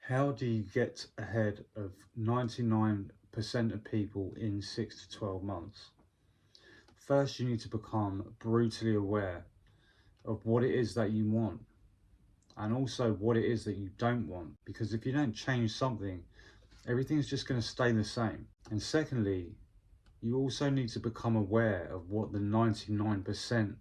How do you get ahead of 99% of people in 6 to 12 months? First, you need to become brutally aware of what it is that you want and also what it is that you don't want. Because if you don't change something, everything's just going to stay the same. And secondly, you also need to become aware of what the 99%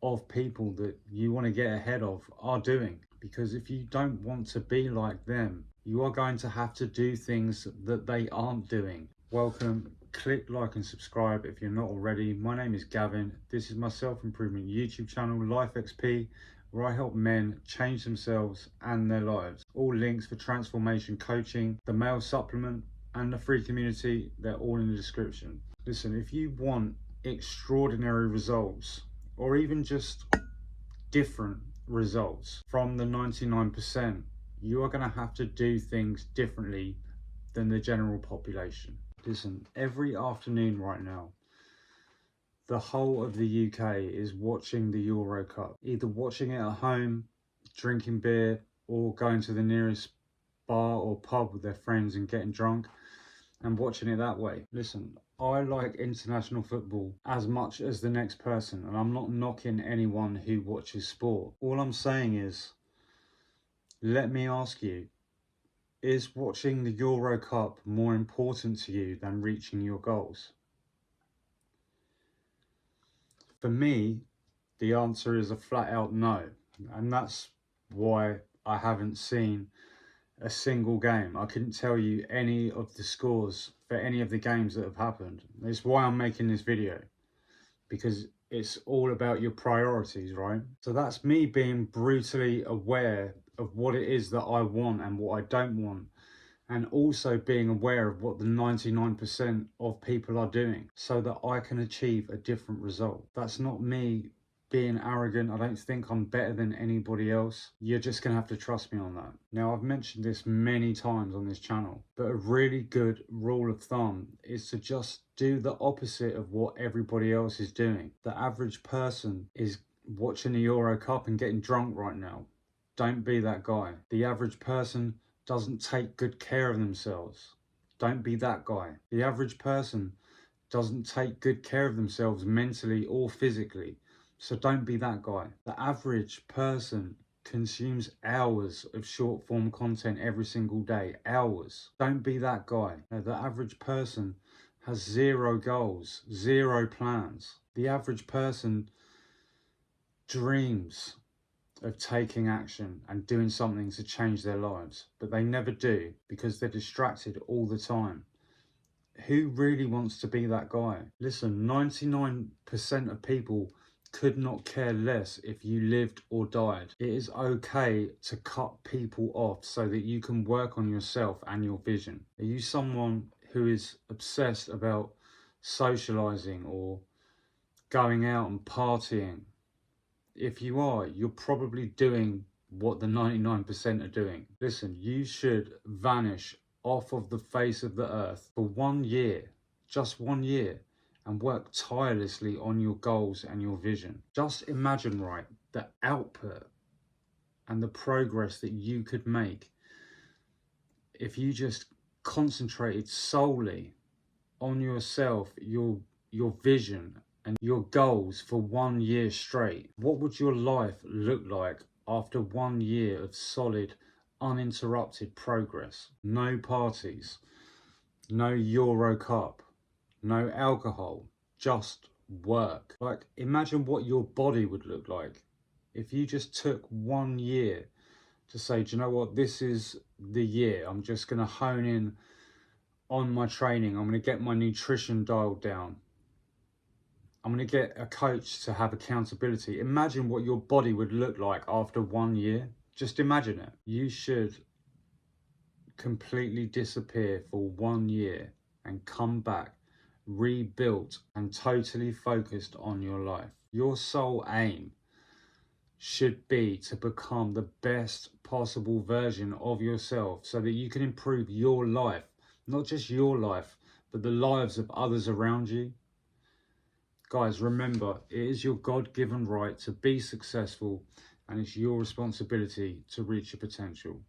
of people that you want to get ahead of are doing. Because if you don't want to be like them, you are going to have to do things that they aren't doing. Welcome, click like and subscribe if you're not already. My name is Gavin. This is my self-improvement YouTube channel, Life XP, where I help men change themselves and their lives. All links for transformation coaching, the male supplement, and the free community, they're all in the description. Listen, if you want extraordinary results, or even just different results from the 99%, you are going to have to do things differently than the general population. Listen, every afternoon right now, the whole of the UK is watching the Euro Cup, either watching it at home, drinking beer, or going to the nearest bar or pub with their friends and getting drunk and watching it that way. Listen, I like international football as much as the next person, and I'm not knocking anyone who watches sport. All I'm saying is, let me ask you, is watching the Euro Cup more important to you than reaching your goals? For me, the answer is a flat out no, and that's why I haven't seen a single game. I couldn't tell you any of the scores for any of the games that have happened. It's why I'm making this video, because it's all about your priorities, right? So that's me being brutally aware of what it is that I want and what I don't want, and also being aware of what the 99% of people are doing so that I can achieve a different result. That's not me being arrogant. I don't think I'm better than anybody else. You're just gonna have to trust me on that. Now, I've mentioned this many times on this channel, but a really good rule of thumb is to just do the opposite of what everybody else is doing. The average person is watching the Euro Cup and getting drunk right now. Don't be that guy. The average person doesn't take good care of themselves. Don't be that guy. The average person doesn't take good care of themselves mentally or physically. So don't be that guy. The average person consumes hours of short form content every single day. Hours. Don't be that guy. No, the average person has zero goals, zero plans. The average person dreams of taking action and doing something to change their lives, but they never do because they're distracted all the time. Who really wants to be that guy? Listen, 99% of people could not care less if you lived or died. It is okay to cut people off so that you can work on yourself and your vision. Are you someone who is obsessed about socializing or going out and partying? If you are, you're probably doing what the 99% are doing. Listen, you should vanish off of the face of the earth for 1 year, just 1 year, and work tirelessly on your goals and your vision. Just imagine, right, the output and the progress that you could make if you just concentrated solely on yourself, your vision and your goals for 1 year straight. What would your life look like after 1 year of solid, uninterrupted progress? No parties, no Euro Cup, no alcohol, just work. Like, imagine what your body would look like if you just took 1 year to say, do you know what, this is the year. I'm just going to hone in on my training. I'm going to get my nutrition dialed down. I'm going to get a coach to have accountability. Imagine what your body would look like after 1 year. Just imagine it. You should completely disappear for 1 year and come back rebuilt and totally focused on your life. Your sole aim should be to become the best possible version of yourself so that you can improve your life, not just your life, but the lives of others around you. Guys, remember, it is your God-given right to be successful, and it's your responsibility to reach your potential.